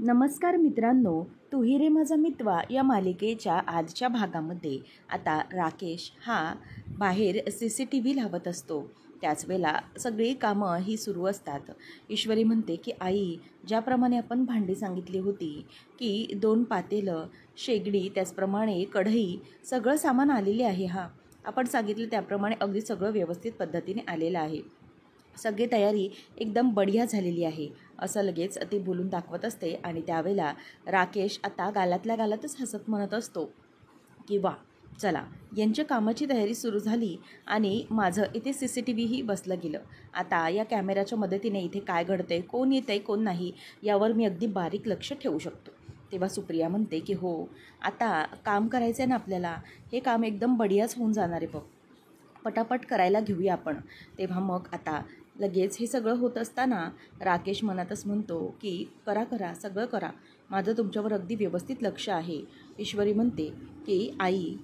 नमस्कार मित्रांनो, तू ही रे माझा मितवा या मालिकेच्या आजच्या भागामध्ये आता राकेश हा बाहेर CCTV लावत असतो. त्याच वेळेला सगळी कामं ही सुरू असतात. ईश्वरी म्हणते की आई, ज्याप्रमाणे आपण भांडी सांगितली होती की 2 पातेलं, शेगडी, त्याचप्रमाणे कढई, सगळं सामान आलेले आहे. आपण सांगितलं त्याप्रमाणे अगदी सगळं व्यवस्थित पद्धतीने आलेलं आहे. सगळी तयारी एकदम बढिया झालेली आहे असं लगेच ती बोलून दाखवत असते. आणि त्यावेळेला राकेश आता गालातल्या गालातच हसत म्हणत असतो की वा, चला यांच्या कामाची तयारी सुरू झाली आणि माझं इथे CCTV ही बसलं गेलं. आता या कॅमेऱ्याच्या मदतीने इथे काय घडतंय, कोण येतंय कोण नाही यावर मी अगदी बारीक लक्ष ठेवू शकतो. तेव्हा सुप्रिया म्हणते की हो, आता काम करायचं आहे ना आपल्याला, हे काम एकदम बढियाच होऊन जाणार आहे बघ, पटापट करायला घेऊया आपण. तेव्हा मग आता लगेच हे सगळं होत असताना राकेश मनातच म्हणतो की करा करा, सगळं करा, माझं तुमच्यावर अगदी व्यवस्थित लक्ष आहे. ईश्वरी म्हणते की आई,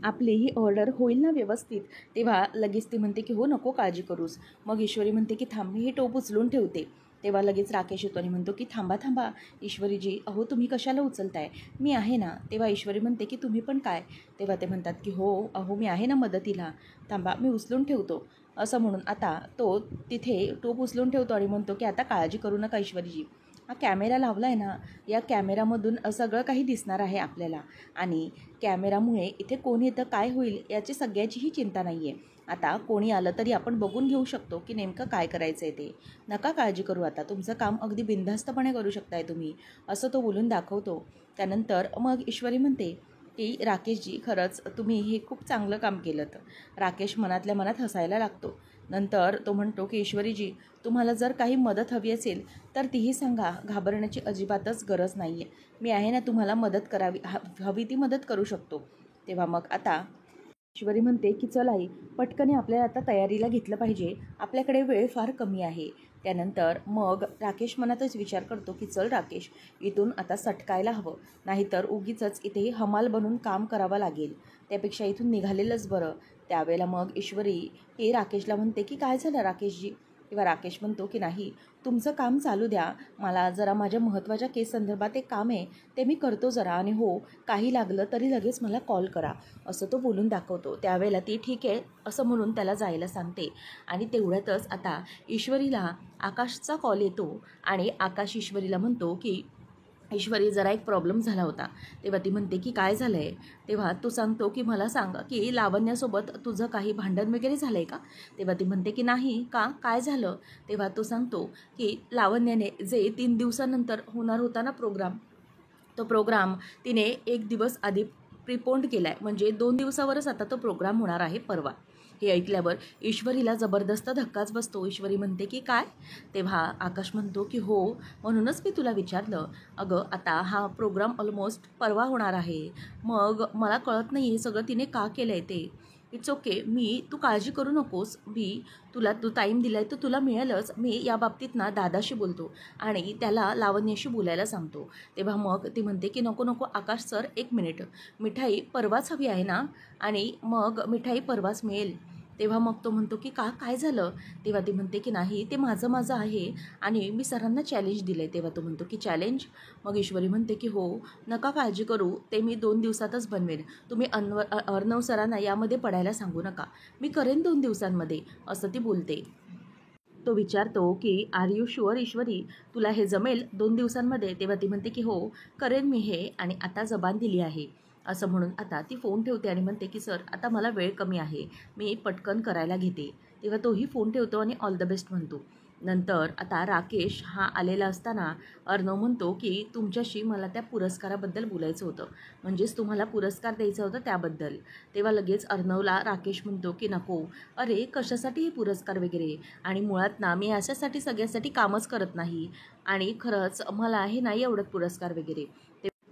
आपली ही ऑर्डर होईल ना व्यवस्थित. तेव्हा लगेच ती म्हणते की हो, नको काळजी करूस. मग ईश्वरी म्हणते की थांब, मी ही टोप उचलून ठेवते. तेव्हा लगेच राकेश येतो आणि म्हणतो की थांबा थांबा ईश्वरीजी, अहो तुम्ही कशाला उचलताय, मी आहे ना. तेव्हा ईश्वरी म्हणते की तुम्ही पण काय. तेव्हा ते म्हणतात की हो अहो, मी आहे ना मदतीला, थांबा मी उचलून ठेवतो. असं म्हणून आता तो तिथे टोप उचलून ठेवतो आणि म्हणतो की आता काळजी करू नका ईश्वरीजी, हा कॅमेरा लावला आहे ना, या कॅमेरामधून सगळं काही दिसणार आहे आपल्याला. आणि कॅमेरामुळे इथे कोण येतं काय होईल याची सगळ्याचीही चिंता नाही आहे. आता कोणी आलं तरी आपण बघून घेऊ शकतो की नेमकं काय करायचं आहे ते. नका काळजी करू, आता तुमचं काम अगदी बिनधास्तपणे करू शकताय तुम्ही, असं तो बोलून दाखवतो. त्यानंतर मग ईश्वरी म्हणते की राकेशजी, खरंच तुम्ही हे खूप चांगलं काम केलं. राकेश मनातल्या मनात हसायला लागतो. नंतर तो म्हणतो की ईश्वरीजी, तुम्हाला जर काही मदत हवी असेल तर तीही सांगा, घाबरण्याची अजिबातच गरज नाही आहे, मी आहे ना, तुम्हाला मदत करावी हवी ती मदत करू शकतो. तेव्हा मग आता ईश्वरी म्हणते की चल आई, पटकन आपल्याला आता तयारीला घेतलं पाहिजे, आपल्याकडे वेळ फार कमी आहे. त्यानंतर मग राकेश मनातच विचार करतो की चल राकेश, इथून आता सटकायला हवं, नाहीतर उगीचच इथे हमाल बनून काम करावं लागेल, त्यापेक्षा इथून निघालेलंच बरं. त्यावेळेला मग ईश्वरी हे राकेशला म्हणते की काय झालं राकेशजी. तेव्हा राकेश म्हणतो की नाही, तुमचं काम चालू द्या, मला जरा माझ्या महत्त्वाच्या केस संदर्भात एक काम आहे, ते मी करतो जरा, आणि हो, काही लागलं तरी लगेच मला कॉल करा, असं तो बोलून दाखवतो. त्यावेळेला ती ठीक आहे असं म्हणून त्याला जायला सांगते. आणि तेवढ्यातच आता ईश्वरीला आकाशचा कॉल येतो आणि आकाश ईश्वरीला म्हणतो की ईश्वरी, जरा एक प्रॉब्लेम झाला होता. तेव्हा ती म्हणते की काय झालं आहे. तेव्हा तो सांगतो की मला सांग की लावण्यासोबत तुझं काही भांडण वगैरे झालं आहे का. तेव्हा ती म्हणते की नाही का, काय झालं. तेव्हा तो सांगतो की लावण्याने जे 3 दिवसानंतर होणार होता ना प्रोग्राम, तो प्रोग्राम तिने 1 दिवस आधी प्रिपोंड केला आहे, म्हणजे 2 दिवसावरच आता तो प्रोग्राम होणार आहे परवा. हे ऐकल्यावर ईश्वरीला जबरदस्त धक्काच बसतो. ईश्वरी म्हणते की काय. तेव्हा आकाश म्हणतो की हो, म्हणूनच मी तुला विचारलं. अगं, आता हा प्रोग्राम ऑलमोस्ट परवा होणार आहे, मग मला कळत नाही हे सगळं तिने का केलं आहे ते. इट्स ओके, तू काळजी करू नकोस, तू टाईम दिला आहे तर तुला मिळेलच. मी या बाबतीत ना दादाशी बोलतो आणि त्याला लावण्याशी बोलायला सांगतो. तेव्हा मग ती म्हणते की नको नको आकाश सर, 1 मिनिट, मिठाई परवाच हवी आहे ना, आणि मग मिठाई परवाच मिळेल. तेव्हा मग तो म्हणतो की काय झालं. तेव्हा ती म्हणते की नाही, ते माझं आहे आणि मी सरांना चॅलेंज दिलं आहे. तेव्हा तो म्हणतो की चॅलेंज. मग ईश्वरी म्हणते की हो, नका काळजी करू, ते मी 2 दिवसातच बनवेन, तुम्ही अर्णव सरांना यामध्ये पडायला सांगू नका, मी करेन 2 दिवसांमध्ये, असं ती बोलते. तो विचारतो की आर यू शुअर ईश्वरी, तुला हे जमेल 2 दिवसांमध्ये. तेव्हा ती म्हणते की हो, करेन मी हे, आणि आता जबान दिली आहे. असं म्हणून आता ती फोन ठेवते आणि म्हणते की सर, आता मला वेळ कमी आहे, मी पटकन करायला घेते. तेव्हा तोही फोन ठेवतो आणि ऑल द बेस्ट म्हणतो. नंतर आता राकेश हा आलेला असताना अर्णव म्हणतो की तुमच्याशी मला त्या पुरस्काराबद्दल बोलायचं होतं, म्हणजेच तुम्हाला पुरस्कार द्यायचा होता त्याबद्दल. तेव्हा लगेच अर्णवला राकेश म्हणतो की नको, अरे कशासाठी हे पुरस्कार वगैरे, आणि मुळात ना मी अशासाठी सगळ्यासाठी कामच करत नाही, आणि खरंच मला हे नाही आवडत पुरस्कार वगैरे.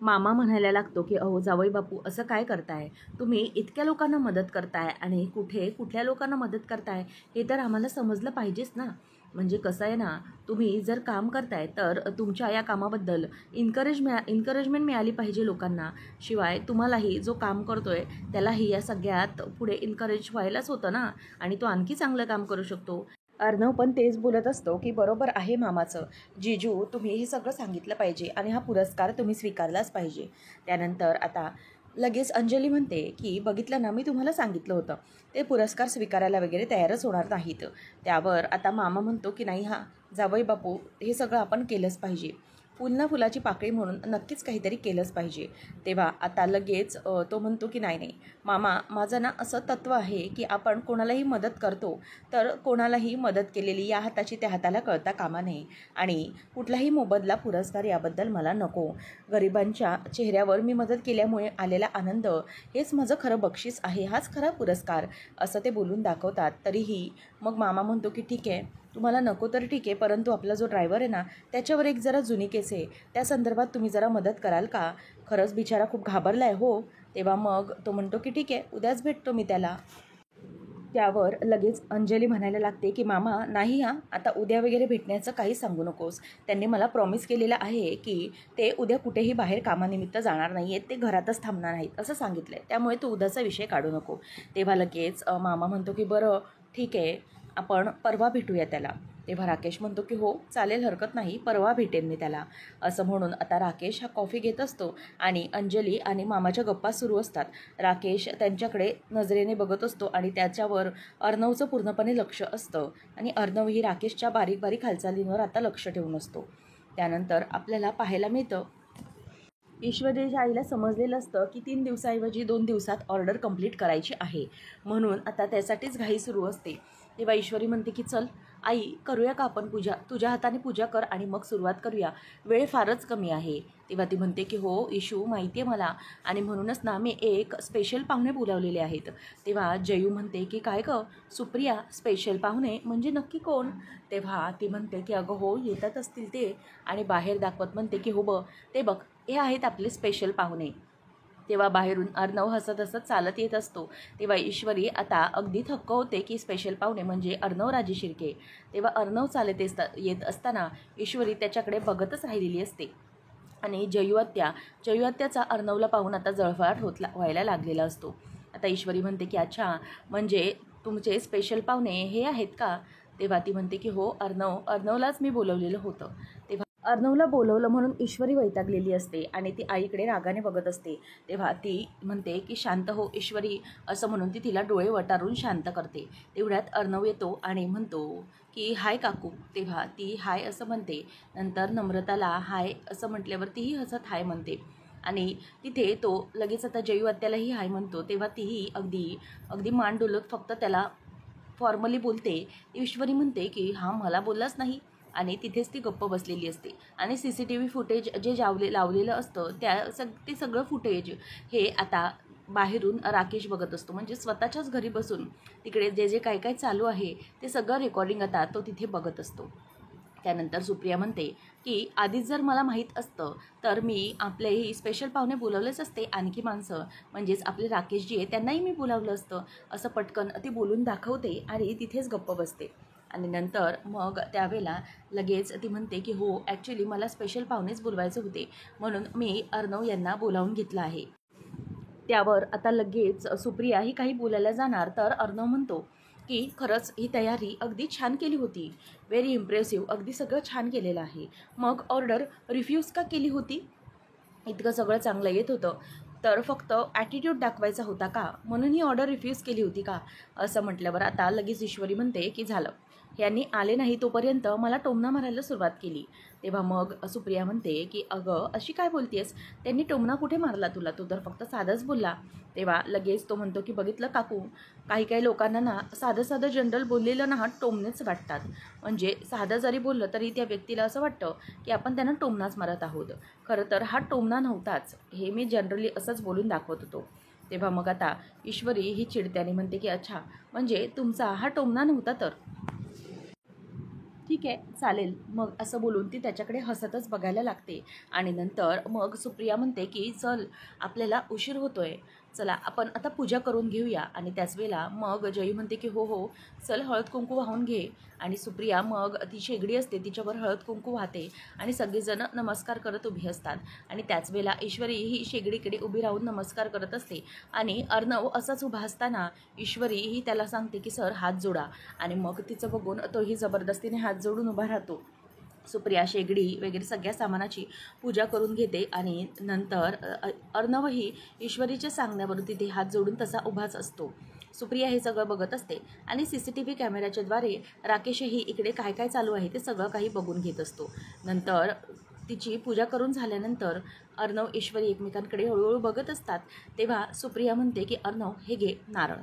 मामा म्हणायला लागतो की अहो जावई बापू, असं काय करताय तुम्ही, इतक्या लोकांना मदत करताय आणि कुठल्या लोकांना मदत करताय हे तर आम्हाला समजलं पाहिजेच ना. म्हणजे कसं आहे ना, तुम्ही जर काम करताय तर तुमच्या या कामाबद्दल इन्करेजमेंट मिळाली पाहिजे लोकांना. शिवाय तुम्हालाही जो काम करतोय त्यालाही या सगळ्यात पुढे इन्करेज व्हायलाच होतं ना, आणि तो आणखी चांगलं काम करू शकतो. अर्णव पण तेच बोलत असतो की बरोबर आहे मामाचं, जिजू तुम्ही हे सगळं सांगितलं पाहिजे आणि हा पुरस्कार तुम्ही स्वीकारलाच पाहिजे. त्यानंतर आता लगेच अंजली म्हणते की बघितलं ना, मी तुम्हाला सांगितलं होतं ते पुरस्कार स्वीकारायला वगैरे तयारच होणार नाहीत. त्यावर आता मामा म्हणतो की नाही हा जावई बापू, हे सगळं आपण केलंच पाहिजे, फुल ना फुलाची पाकळी म्हणून नक्कीच काहीतरी केलंच पाहिजे. तेव्हा आता लगेच तो म्हणतो की नाही नाही मामा, माझं ना असं तत्त्व आहे की आपण कोणालाही मदत करतो तर कोणालाही मदत केलेली या हाताची त्या हाताला कळता कामा नये आणि कुठलाही मोबदला पुरस्कार याबद्दल मला नको. गरिबांच्या चेहऱ्यावर मी मदत केल्यामुळे आलेला आनंद हेच माझं खरं बक्षीस आहे, हाच खरा पुरस्कार, असं ते बोलून दाखवतात. तरीही मग मामा म्हणतो की ठीक आहे, तुम्हाला नको तर ठीक आहे, परंतु आपला जो ड्रायव्हर आहे ना त्याच्यावर एक जरा जुनी केस आहे, त्या संदर्भात तुम्ही जरा मदत कराल का? खरंच बिचारा खूप घाबरला आहे हो. तेव्हा मग तो म्हणतो की ठीक आहे, उद्याच भेटतो मी त्याला. त्यावर लगेच अंजली म्हणायला लागते की मामा नाही हां, आता उद्या वगैरे भेटण्याचं काही सांगू नकोस. त्यांनी मला प्रॉमिस केलेलं आहे की ते उद्या कुठेही बाहेर कामानिमित्त जाणार नाही आहेत, ते घरातच थांबणार नाहीत असं सांगितलं आहे, त्यामुळे तू उद्याचा विषय काढू नको. तेव्हा लगेच मामा म्हणतो की बरं ठीक आहे, आपण परवा भेटूया त्याला. तेव्हा राकेश म्हणतो की हो चालेल, हरकत नाही, परवा भेटेन मी त्याला. असं म्हणून आता राकेश हा कॉफी घेत असतो आणि अंजली आणि मामाच्या गप्पा सुरू असतात. राकेश त्यांच्याकडे नजरेने बघत असतो आणि त्याच्यावर अर्णवचं पूर्णपणे लक्ष असतं आणि अर्णवही राकेशच्या बारीक बारीक हालचालींवर आता लक्ष ठेवून असतो. त्यानंतर आपल्याला पाहायला मिळतं ईश्वरीच्या आईला समजलेलं असतं की 3 दिवसाऐवजी 2 दिवसात ऑर्डर कंप्लीट करायची आहे, म्हणून आता त्यासाठीच घाई सुरू असते. तेव्हा ईश्वरी म्हणते की चल आई, करूया का आपण पूजा, तुझ्या हाताने पूजा कर आणि मग सुरुवात करूया, वेळ फारच कमी आहे. तेव्हा ती म्हणते की हो इशू, माहिती आहे मला, आणि म्हणूनच ना मी एक स्पेशल पाहुणे बोलावलेले आहेत. तेव्हा जयू म्हणते की काय गं सुप्रिया, स्पेशल पाहुणे म्हणजे नक्की कोण? तेव्हा ती म्हणते की अगं हो येतात असतील ते, आणि बाहेर दाखवत म्हणते की हो ते बघ, हे आहेत आपले स्पेशल पाहुणे. तेव्हा बाहेरून अर्णव हसत हसत चालत येत असतो. तेव्हा ईश्वरी आता अगदी थक्क होते की स्पेशल पाहुणे म्हणजे अर्णव राजे शिर्के. तेव्हा अर्णव चालत येत असताना ईश्वरी त्याच्याकडे बघतच राहिलेली असते आणि जयू आत्याचा अर्णवला पाहून आता जळफळाट व्हायला लागलेला असतो. आता ईश्वरी म्हणते की अच्छा, म्हणजे तुमचे स्पेशल पाहुणे हे आहेत का? तेव्हा ती म्हणते की हो अर्णवलाच मी बोलवलेलं होतं. तेव्हा अर्णवला बोलवलं म्हणून ईश्वरी वैतागलेली असते आणि ती आईकडे रागाने बघत असते. तेव्हा ती म्हणते की शांत हो ईश्वरी, असं म्हणून ती तिला डोळे वटारून शांत करते. तेवढ्यात अर्णव येतो आणि म्हणतो की हाय काकू. तेव्हा ती हाय असं म्हणते. नंतर नम्रताला हाय असं म्हटल्यावर तीही हसत हाय म्हणते आणि तिथे तो लगेच आता जयू आत्यालाही हाय म्हणतो. तेव्हा तीही अगदी अगदी मान डोलत फक्त त्याला फॉर्मली बोलते. ईश्वरी म्हणते की हा मला बोललाच नाही आणि तिथेच ती गप्प बसलेली असते आणि CCTV फुटेज जे लावलेलं असतं ते सगळं फुटेज हे आता बाहेरून राकेश बघत असतो. म्हणजे स्वतःच्याच घरी बसून तिकडे जे जे काय काय चालू आहे ते सगळं रेकॉर्डिंग आता तो तिथे बघत असतो. त्यानंतर सुप्रिया म्हणते की आधीच जर मला माहीत असतं तर मी आपलेही स्पेशल पाहुणे बोलावलेच असते, आणखी माणसं म्हणजेच आपले राकेशजी आहे त्यांनाही मी बोलावलं असतं, असं पटकन ती बोलून दाखवते आणि तिथेच गप्प बसते. आणि नंतर मग त्यावेळेला लगेच ती म्हणते की हो ॲक्च्युली मला स्पेशल पाहुणेच बोलवायचे होते, म्हणून मी अर्णव यांना बोलावून घेतलं आहे. त्यावर आता लगेच सुप्रिया ही काही बोलायला जाणार तर अर्णव म्हणतो की खरंच ही तयारी अगदी छान केली होती, व्हेरी इम्प्रेसिव्ह, अगदी सगळं छान केलेलं आहे, मग ऑर्डर रिफ्यूज का केली होती? इतकं सगळं चांगलं येत होतं तर फक्त ॲटिट्यूड दाखवायचा होता का, म्हणून ही ऑर्डर रिफ्यूज केली होती का? असं म्हटल्यावर आता लगेच ईश्वरी म्हणते की झालं, यांनी आले नाही तोपर्यंत मला टोमणा मारायला सुरुवात केली. तेव्हा मग सुप्रिया म्हणते की अगं अशी काय बोलतेस, त्यांनी टोमणा कुठे मारला तुला, तू तर फक्त साधंच बोलला. तेव्हा लगेच तो म्हणतो की बघितलं काकू, काही काही लोकांना ना साधं जनरल बोललेलं ना टोमणेच वाटतात, म्हणजे साधं जरी बोललं तरी त्या व्यक्तीला असं वाटतं की आपण त्यांना टोमणाच मारत आहोत. खरं तर हा टोमणा नव्हताच, हे मी जनरली असंच बोलून दाखवत होतो. तेव्हा मग आता ईश्वरी ही चिडत्याने म्हणते की अच्छा, म्हणजे तुमचा हा टोमणा नव्हता तर ठीक आहे चालेल. मग असं बोलून ती त्याच्याकडे हसतच बघायला लागते आणि नंतर मग सुप्रिया म्हणते की चल आपल्याला उशीर होतोय, चला आपण आता पूजा करून घेऊया. आणि त्याच वेळेला मग जयू म्हणते की हो हो चल हळद कुंकू वाहून घे. आणि सुप्रिया मग ती शेगडी असते तिच्यावर हळद कुंकू वाहते आणि सगळेजण नमस्कार करत उभी असतात. आणि त्याच वेळेला ईश्वरी ही शेगडीकडे उभी राहून नमस्कार करत असते. आणि अर्णव असाच उभा असताना ईश्वरी ही त्याला सांगते की सर हात जोडा. आणि मग तिचं बघून तोही जबरदस्तीने हात जोडून उभा राहतो. सुप्रिया शेगडी वगैरे सगळ्या सामानाची पूजा करून घेते. आणि नंतर अर्णवही ईश्वरीच्या सांगण्यावरून तिथे हात जोडून तसा उभाच असतो. सुप्रिया हे सगळं बघत असते आणि CCTV कॅमेऱ्याच्याद्वारे राकेशही इकडे काय काय चालू आहे ते सगळं काही बघून घेत असतो. नंतर तिची पूजा करून झाल्यानंतर अर्णव ईश्वरी एकमेकांकडे हळूहळू बघत असतात. तेव्हा सुप्रिया म्हणते की अर्णव हे घे नारळ.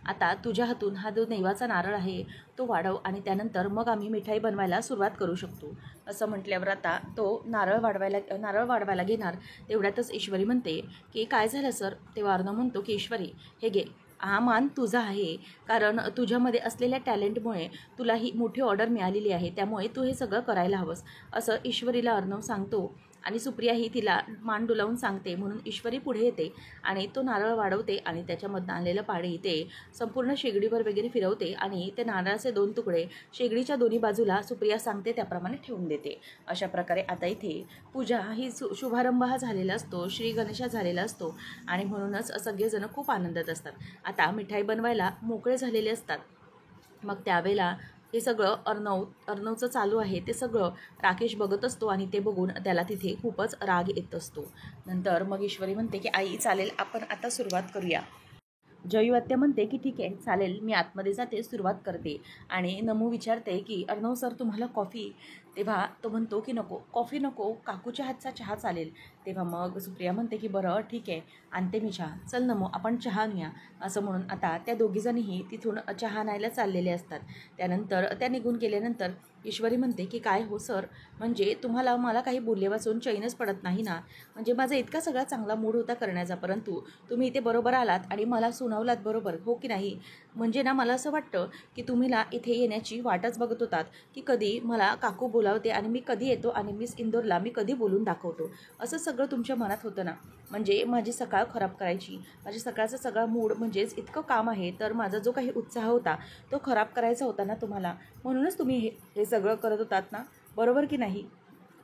आता तुझ्या हातून हा जो नेवाचा नारळ आहे तो वाढव आणि त्यानंतर मग आम्ही मिठाई बनवायला सुरुवात करू शकतो. असं म्हटल्यावर आता तो नारळ वाढवायला घेणार. तेवढ्यातच ईश्वरी म्हणते की काय झालं सर. तेव्हा अर्णव म्हणतो की ईश्वरी हे घे, हा मान तुझा आहे, कारण तुझ्यामध्ये असलेल्या टॅलेंटमुळे तुला ही मोठी ऑर्डर मिळालेली आहे, त्यामुळे तू हे सगळं करायला हवंस, असं ईश्वरीला अर्णव सांगतो. आणि सुप्रिया ही तिला मान डुलावून सांगते. म्हणून ईश्वरी पुढे येते आणि तो नारळ वाढवते आणि त्याच्यामधनं आणलेलं पाणी ते संपूर्ण शेगडीवर वगैरे फिरवते आणि ते नारळाचे 2 तुकडे शेगडीच्या दोन्ही बाजूला सुप्रिया सांगते त्याप्रमाणे ठेवून देते. अशा प्रकारे आता इथे पूजा ही शुभारंभ हा झालेला असतो, श्री गणेशा झालेला असतो आणि म्हणूनच सगळेजण खूप आनंदात असतात. आता मिठाई बनवायला मोकळे झालेले असतात. मग त्यावेळेला हे सगळं अर्णवचं चालू आहे ते सगळं राकेश बघत असतो आणि ते बघून त्याला तिथे खूपच राग येत असतो. नंतर मग ईश्वरी म्हणते की आई चालेल आपण आता सुरुवात करूया. जयू आत्या म्हणते की ठीक आहे चालेल, मी आतमध्ये जाते, सुरुवात करते. आणि नमू विचारते की अर्णव सर तुम्हाला कॉफी. तेव्हा तो म्हणतो की नको, कॉफी नको, काकूच्या हातचा चहा चालेल. तेव्हा मग सुप्रिया म्हणते की बरं ठीक आहे आणते मी चहा, चल नमू आपण चहा आणूया. असं म्हणून आता त्या दोघीजणीही तिथून चहा आणायला चाललेले असतात. त्यानंतर त्या निघून गेल्यानंतर ईश्वरी म्हणते की काय हो सर, म्हणजे तुम्हाला मला काही बोलले वाचून चैनच पडत नाही ना. म्हणजे माझा इतका सगळा चांगला मूड होता करण्याचा, परंतु तुम्ही इथे बरोबर आलात आणि मला सुनावलात बरोबर, हो की नाही. म्हणजे ना मला असं वाटतं की तुम्हीला इथे येण्याची वाटच बघत होतात की कधी मला काकू बोलावते आणि मी कधी येतो आणि मिस इंदोरला मी कधी बोलून दाखवतो, असं सगळं तुमच्या मनात होतं ना. म्हणजे माझी सकाळ खराब करायची, माझी सकाळचा सगळा मूड म्हणजेच इतकं काम आहे तर माझा जो काही उत्साह होता तो खराब करायचा होता ना तुम्हाला, म्हणूनच तुम्ही हे सगळं करत होतात ना, बरोबर की नाही.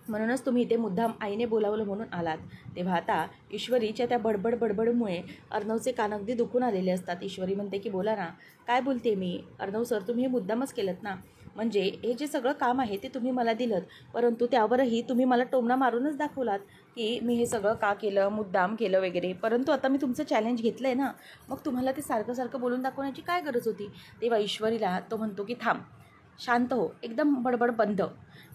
म्हणूनच तुम्ही इथे मुद्दाम आईने बोलावलं म्हणून आलात. तेव्हा आता ईश्वरीच्या त्या बडबडमुळे अर्णवचे कान अगदी दुखून आलेले असतात. ईश्वरी म्हणते की बोला ना, काय बोलते मी. अर्णव सर तुम्ही हे मुद्दामच केलं ना, म्हणजे हे जे सगळं काम आहे ते तुम्ही मला दिलं, परंतु त्यावरही तुम्ही मला टोमणा मारूनच दाखवलात की मी हे सगळं का केलं, मुद्दाम केलं वगैरे. परंतु आता मी तुमचं चॅलेंज घेतलं आहे ना, मग तुम्हाला ते सारखं बोलून दाखवण्याची काय गरज होती. तेव्हा ईश्वरीला तो म्हणतो की थांब, शांत हो, एकदम बडबड बंद,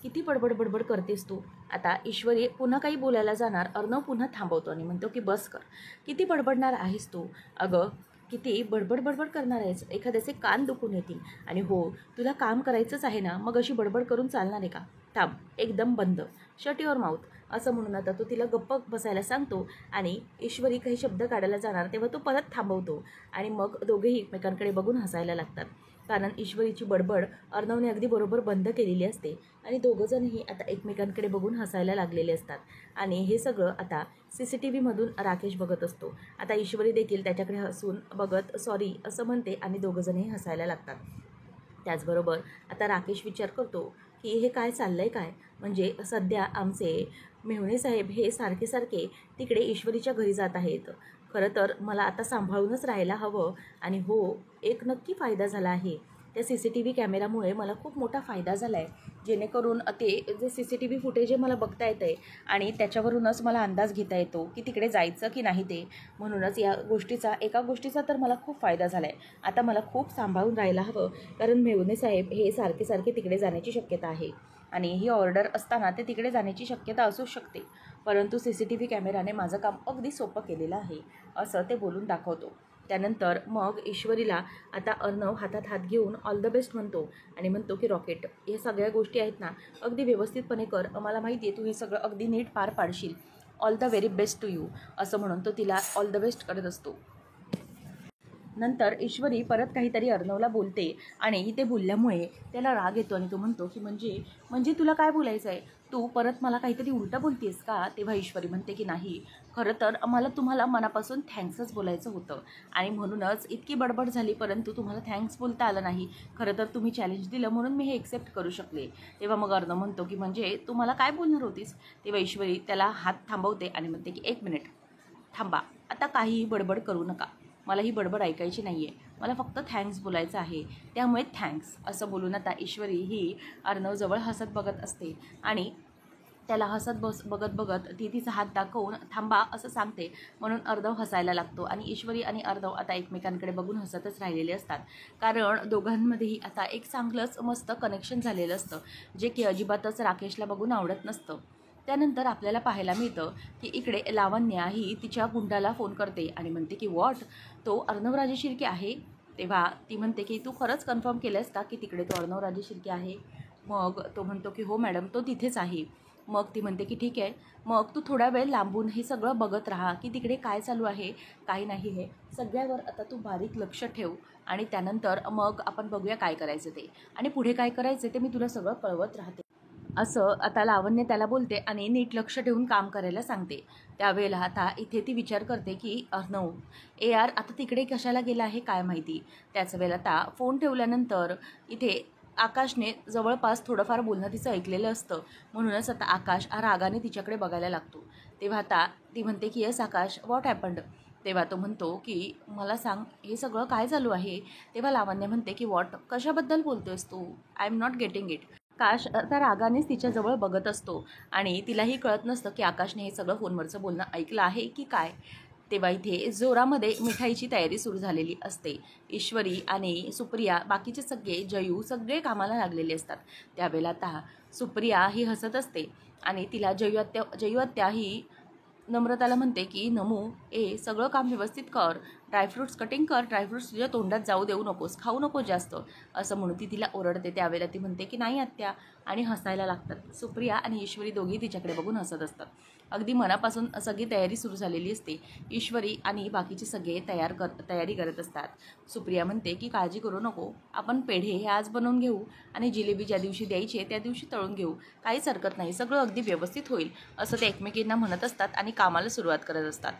किती बडबड करतेस तू. आता ईश्वरी पुन्हा काही बोलायला जाणार, अर्णव पुन्हा थांबवतो आणि म्हणतो की बस कर, किती बडबडणार आहेस तू. अगं किती बडबड करणार आहेस, एखाद्याचे कान दुखून येतील. आणि हो तुला काम करायचंच आहे ना, मग अशी बडबड करून चालणार आहे का. थांब, एकदम बंद, शट युअर माउथ. असं म्हणून आता तो तिला गप्प बसायला सांगतो आणि ईश्वरी काही शब्द काढायला जाणार तेव्हा तो परत थांबवतो. आणि मग दोघेही एकमेकांकडे बघून हसायला लागतात, कारण ईश्वरीची बडबड अर्णवने अगदी बरोबर बंद केलेली असते आणि दोघंजणही आता एकमेकांकडे बघून हसायला लागलेले असतात. आणि हे सगळं आता CCTVमधून राकेश बघत असतो. आता ईश्वरी देखील त्याच्याकडे हसून बघत सॉरी असं म्हणते आणि दोघंजणही हसायला लागतात. त्याचबरोबर आता राकेश विचार करतो की हे काय चाललंय काय, म्हणजे सध्या आमचे मेहुणे साहेब हे सारखे तिकडे ईश्वरीच्या घरी जात आहेत. खरं तर मला आता सांभाळूनच राहायला हवं. आणि हो एक नक्की फायदा झाला आहे, त्या CCTV कॅमेरामुळे मला खूप मोठा फायदा झाला आहे, जेणेकरून ते जे CCTV फुटेज आहे मला बघता येतं आहे आणि त्याच्यावरूनच मला अंदाज घेता येतो की तिकडे जायचं की नाही ते. म्हणूनच या एका गोष्टीचा तर मला खूप फायदा झाला आहे. आता मला खूप सांभाळून राहायला हवं, कारण मेहुणे साहेब हे सारखे तिकडे जाण्याची शक्यता आहे आणि ही ऑर्डर असताना ते तिकडे जाण्याची शक्यता असू शकते, परंतु CCTV कॅमेराने माझं काम अगदी सोपं केलेलं आहे, असं ते बोलून दाखवतो. त्यानंतर मग ईश्वरीला आता अर्णव हातात हात घेऊन ऑल द बेस्ट म्हणतो आणि म्हणतो की रॉकेट, हे सगळ्या गोष्टी आहेत ना अगदी व्यवस्थितपणे कर, मला माहिती आहे तू हे सगळं अगदी नीट पार पाडशील, all the very best to you, असं म्हणून तो तिला ऑल द बेस्ट करत असतो. नंतर ईश्वरी परत काहीतरी अर्णवला बोलते आणि ते बोलल्यामुळे त्याला राग येतो आणि तो म्हणतो की म्हणजे तुला काय बोलायचं आहे, तू परत मला काहीतरी उलटं बोलतेस का? तेव्हा ईश्वरी म्हणते की नाही, खरं तर मला तुम्हाला मनापासून थँक्सच बोलायचं होतं आणि म्हणूनच इतकी बडबड झाली, परंतु तुम्हाला थँक्स बोलता आलं नाही. खरं तर तुम्ही चॅलेंज दिलं म्हणून मी हे एक्सेप्ट करू शकले. तेव्हा मग अर्णव म्हणतो की म्हणजे तू मला काय बोलणार होतीस? तेव्हा ईश्वरी त्याला हात थांबवते आणि म्हणते की 1 मिनिट थांबा, आता काहीही बडबड करू नका, मला ही बडबड ऐकायची नाही आहे, मला फक्त थँक्स बोलायचं आहे, त्यामुळे थँक्स असं बोलून आता ईश्वरी ही अर्णवजवळ हसत बघत असते आणि त्याला हसत बघत बघत ती तिचा हात दाखवून थांबा असं सांगते. म्हणून अर्णव हसायला लागतो आणि ईश्वरी आणि अर्णव आता एकमेकांकडे बघून हसतच राहिलेले असतात, कारण दोघांमध्येही आता एक चांगलंच मस्त कनेक्शन झालेलं असतं, जे की अजिबातच राकेशला बघून आवडत नसतं. त्यानंतर आपल्याला पाहायला मिळतं की इकडे लावण्या ही तिच्या गुंडाला फोन करते आणि म्हणते की वॉट, तो अर्णवराजे शिर्के आहे? तेव्हा ती म्हणते की तू खरंच कन्फर्म केलंस का की तिकडे तो अर्णवराजे शिर्के आहे? मग तो म्हणतो की हो मॅडम, तो तिथेच आहे. मग ती म्हणते की ठीक आहे, मग तू थोडा वेळ लांबून हे सगळं बघत राहा की तिकडे काय चालू आहे काही नाही, हे सगळ्यावर आता तू बारीक लक्ष ठेव आणि त्यानंतर मग आपण बघूया काय करायचं ते, आणि पुढे काय करायचं ते मी तुला सगळं कळवत राहते असं आता लावण्य त्याला बोलते आणि नीट लक्ष ठेवून काम करायला सांगते. त्यावेळेला आता इथे ती विचार करते की अर्णव यार आता तिकडे कशाला गेला आहे काय माहिती. त्याच वेळेला आता फोन ठेवल्यानंतर इथे आकाशने जवळपास थोडंफार बोलणं तिचं ऐकलेलं असतं, म्हणूनच आता आकाश रागाने तिच्याकडे बघायला लागतो. तेव्हा आता ती म्हणते की येस आकाश, व्हॉट हॅपन्ड? तेव्हा तो म्हणतो की मला सांग हे सगळं काय चालू आहे? तेव्हा लावण्य म्हणते की व्हॉट, कशाबद्दल बोलतोयस तू? I am not getting it. Akash त्या रागानेच तिच्याजवळ बघत असतो आणि तिलाही कळत नसतं की आकाशने हे सगळं फोनवरचं बोलणं ऐकलं आहे की काय. तेव्हा इथे जोरामध्ये मिठाईची तयारी सुरू झालेली असते. ईश्वरी आणि सुप्रिया, बाकीचे सगळे, जयू सगळे कामाला लागलेले असतात. त्यावेळेला आता सुप्रिया ही हसत असते आणि तिला जयू आत्या ही नम्रताला म्हणते की नमू सगळं काम व्यवस्थित कर, ड्रायफ्रूट्स कटिंग कर, ड्रायफ्रूट्स तुझ्या तोंडात जाऊ देऊ नकोस, खाऊ नको जास्त, असं म्हणून ती तिला ओरडते. त्यावेळेला ती म्हणते की नाही आत्या आणि हसायला लागतात. सुप्रिया आणि ईश्वरी दोघी तिच्याकडे बघून हसत असतात. अगदी मनापासून सगळी तयारी सुरू झालेली असते. ईश्वरी आणि बाकीचे सगळे तयारी करत असतात. सुप्रिया म्हणते की काळजी करू नको, आपण पेढे हे आज बनवून घेऊ आणि जिलेबी ज्या दिवशी द्यायची त्या दिवशी तळून घेऊ, काहीच हरकत नाही, सगळं अगदी व्यवस्थित होईल, असं ते एकमेकींना म्हणत असतात आणि कामाला सुरुवात करत असतात.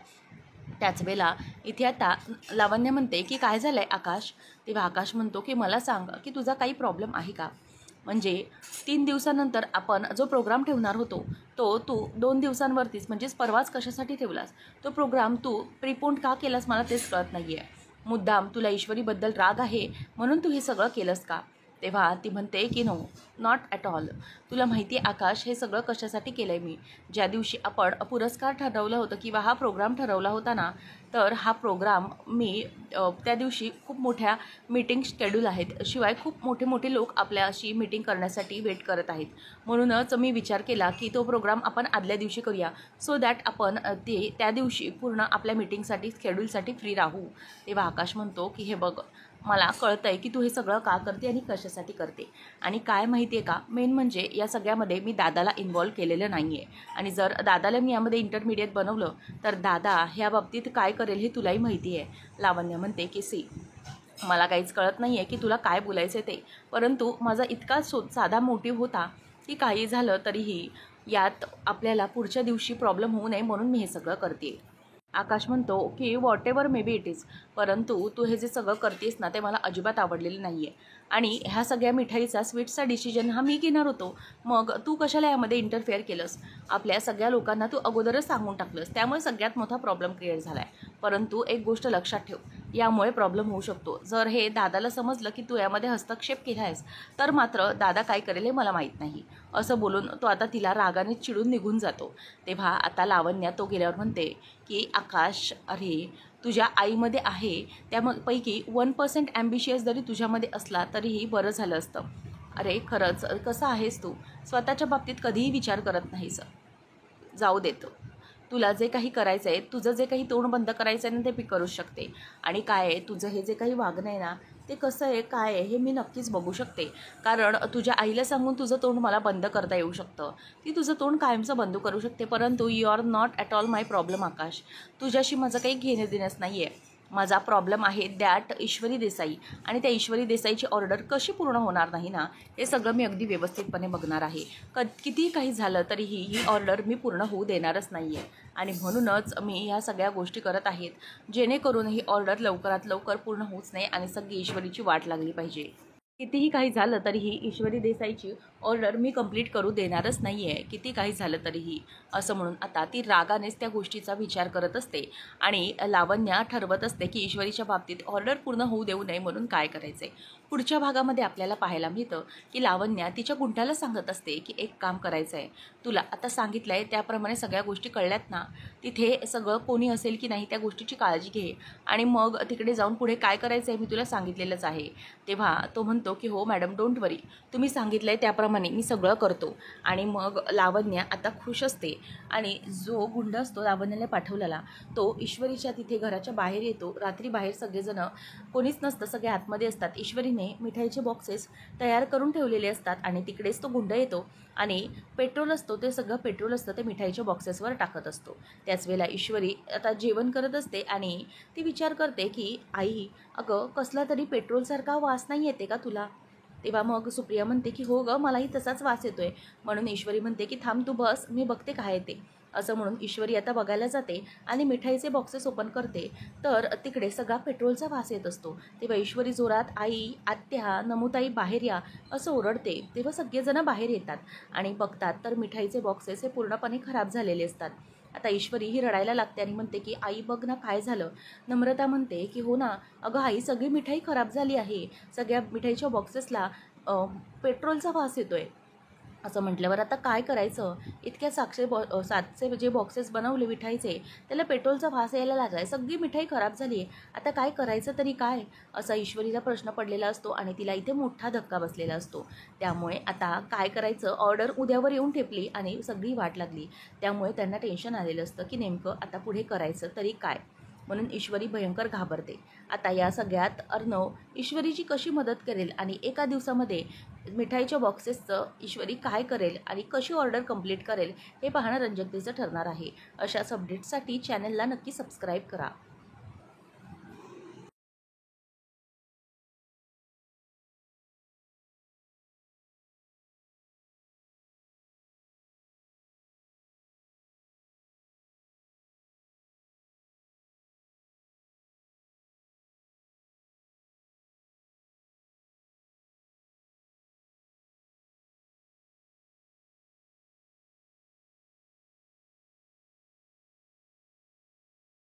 त्याच वेळेला इथे आता लावण्य म्हणते की काय झालं आहे आकाश? तेव्हा आकाश म्हणतो की मला सांग की तुझा काही प्रॉब्लेम आहे का? म्हणजे 3 दिवसानंतर आपण जो प्रोग्राम ठेवणार होतो तो तू 2 दिवसांवरतीच म्हणजेच परवाच कशासाठी ठेवलास? तो प्रोग्राम तू प्रिपोंड का केलास मला तेच कळत नाही आहे. मुद्दाम तुला ईश्वरीबद्दल राग आहे म्हणून तू हे सगळं केलंस का? तेव्हा ती म्हणते की नो, नॉट ॲट ऑल. तुला माहिती आहे आकाश, हे सगळं कशासाठी केलं आहे मी? ज्या दिवशी आपण पुरस्कार ठरवलं होतं किंवा हा प्रोग्राम ठरवला होता ना, तर हा प्रोग्राम मी त्या दिवशी खूप मोठ्या मीटिंग शेड्यूल आहेत, शिवाय खूप मोठे मोठे लोक आपल्याशी मीटिंग करण्यासाठी वेट करत आहेत, म्हणूनच मी विचार केला की तो प्रोग्राम आपण आदल्या दिवशी करूया, सो दॅट आपण त्या दिवशी पूर्ण आपल्या मीटिंगसाठी शेड्यूलसाठी फ्री राहू. तेव्हा आकाश म्हणतो की हे बघ, मला कळतं आहे की तू हे सगळं का करते आणि कशासाठी करते, आणि काय माहिती आहे का, मेन म्हणजे या सगळ्यामध्ये मी दादाला इन्व्हॉल्व केलेलं नाही आहे, आणि जर दादाला मी यामध्ये इंटरमिडिएट बनवलं तर दादा ह्या बाबतीत काय करेल हे तुलाही माहिती आहे. लावण्य म्हणते की सी, मला काहीच कळत नाही आहे की तुला काय बोलायचं आहे ते, परंतु माझा इतका साधा मोटिव्ह होता की काही झालं तरीही यात आपल्याला पुढच्या दिवशी प्रॉब्लेम होऊ नये म्हणून मी हे सगळं करते. आकाश म्हणतो की what ever may be it is, परंतु तू हे जे सगळं करतेस ना ते मला अजिबात आवडलेलं नाही आहे, आणि ह्या सगळ्या मिठाईचा स्वीट्सचा डिसिजन हा मी घेणार होतो, मग तू कशाला यामध्ये इंटरफेअर केलंस? आपल्या सगळ्या लोकांना तू अगोदरच सांगून टाकलंस, त्यामुळे सगळ्यात मोठा प्रॉब्लेम क्रिएट झाला आहे. परंतु एक गोष्ट लक्षात ठेव, यामुळे प्रॉब्लेम होऊ शकतो. जर हे दादाला समजलं की तू यामध्ये हस्तक्षेप केला आहेस तर मात्र दादा काय करेल हे मला माहीत नाही, असं बोलून तो आता तिला रागाने चिडून निघून जातो. तेव्हा आता लावण्या तो गेल्यावर म्हणते की आकाश, अरे तुझ्या आईमध्ये आहे त्यापैकी 1% ॲम्बिशियस जरी तुझ्यामध्ये असला तरीही बरं झालं असतं. अरे खरंच कसं आहेस तू, स्वतःच्या बाबतीत कधीही विचार करत नाहीस. जाऊ देतो, तुला जे काही करायचं आहे, तुझं जे काही तोंड बंद करायचं आहे ना ते मी करूच शकते, आणि काय आहे तुझं हे जे काही वागणं आहे ना ते कसं आहे काय आहे हे मी नक्कीच बघू शकते, कारण तुझ्या आईला सांगून तुझं तोंड मला बंद करता येऊ शकतं, ती तुझं तोंड कायमचं बंद करू शकते, परंतु you are not at all my problem Akash. तुझ्याशी माझं काही घेणं देणंच नाही आहे. माझा प्रॉब्लेम आहे दॅट ईश्वरी देसाई, आणि त्या ईश्वरी देसाईची ऑर्डर कशी पूर्ण होणार नाही ना, हे सगळं मी अगदी व्यवस्थितपणे बघणार आहे. कितीही काही झालं तरीही ही ऑर्डर मी पूर्ण होऊ देणारच नाही आहे, आणि म्हणूनच मी ह्या सगळ्या गोष्टी करत आहेत, जेणेकरून ही ऑर्डर लवकरात लवकर पूर्ण होऊच नाही आणि सगळी ईश्वरीची वाट लागली पाहिजे. कितीही काही झालं तरीही ईश्वरी देसाईची ऑर्डर मी कंप्लीट करू देणारच नाही आहे, किती काही झालं तरीही, असं म्हणून आता ती रागानेच त्या गोष्टीचा विचार करत असते. आणि लावण्या ठरवत असते की ईश्वरीच्या बाबतीत ऑर्डर पूर्ण होऊ देऊ नये म्हणून काय करायचं आहे. पुढच्या भागामध्ये आपल्याला पाहायला मिळतं की लावण्या तिच्या गुंडाला सांगत असते की एक काम करायचं आहे, तुला आता सांगितलं आहे त्याप्रमाणे सगळ्या गोष्टी कळल्यात ना, तिथे सगळं कोणी असेल की नाही त्या गोष्टीची काळजी घे, आणि मग तिकडे जाऊन पुढे काय करायचं आहे मी तुला सांगितलेलंच आहे. तेव्हा तो म्हणतो की हो मॅडम, डोंट वरी, तुम्ही सांगितलं आहे त्याप्रमाणे मी सगळं करतो. आणि मग लावण्या आता खुश असते, आणि जो गुंड असतो लावण्याला पाठवलेला तो ईश्वरीच्या तिथे घराच्या बाहेर येतो. रात्री बाहेर सगळेजणं, कोणीच नसतं, सगळे आतमध्ये असतात. ईश्वरीने मिठाईचे बॉक्सेस तयार करून ठेवलेले असतात, आणि तिकडेच तो गुंड येतो आणि पेट्रोल असतो, ते सगळं पेट्रोल असतं ते मिठाईच्या बॉक्सेसवर टाकत असतो. त्याच वेळेला ईश्वरी आता जेवण करत असते आणि ती विचार करते की आई, अगं कसला तरी पेट्रोलसारखा वास नाही येते का तुला? तेव्हा मग सुप्रिया म्हणते की हो गं, मलाही तसाच वास येतोय. म्हणून ईश्वरी म्हणते की थांब तू बस, मी बघते काय येते. असं म्हणून ईश्वरी आता बघायला जाते आणि मिठाईचे बॉक्सेस ओपन करते, तर तिकडे सगळा पेट्रोलचा वास येत असतो. तेव्हा ईश्वरी जोरात आई, आत्या, नमुताई बाहेर या असं ओरडते. तेव्हा सगळेजणं बाहेर येतात आणि बघतात तर मिठाईचे बॉक्सेस हे पूर्णपणे खराब झालेले असतात. आता ईश्वरी ही रडायला लागते आणि म्हणते की आई बघ ना काय झालं. नम्रता म्हणते की हो ना अगं आई, सगळी मिठाई खराब झाली आहे, सगळ्या मिठाईच्या बॉक्सेसला पेट्रोलचा वास येतोय. असं म्हटल्यावर आता काय करायचं, इतक्या 700 जे बॉक्सेस बनवले मिठाईचे त्याला पेट्रोलचा वास यायला लागला आहे, सगळी मिठाई खराब झाली आहे, आता काय करायचं तरी काय, असा ईश्वरीला प्रश्न पडलेला असतो. आणि तिला इथे मोठा धक्का बसलेला असतो. त्यामुळे आता काय करायचं, ऑर्डर उद्यावर येऊन ठेपली आणि सगळी वाट लागली. त्यामुळे त्यांना टेन्शन आलेलं असतं की नेमकं आता पुढे करायचं तरी काय. म्हणून ईश्वरी भयंकर घाबरते. आता या सगळ्यात अर्णव ईश्वरीची कशी मदत करेल आणि एका दिवसामध्ये मिठाईच्या बॉक्सेसचं ईश्वरी काय करेल आणि कशी ऑर्डर कंप्लीट करेल हे पाहणं रंजकतेचं ठरणार आहे. अशाच अपडेट्ससाठी चॅनलला नक्की सबस्क्राईब करा.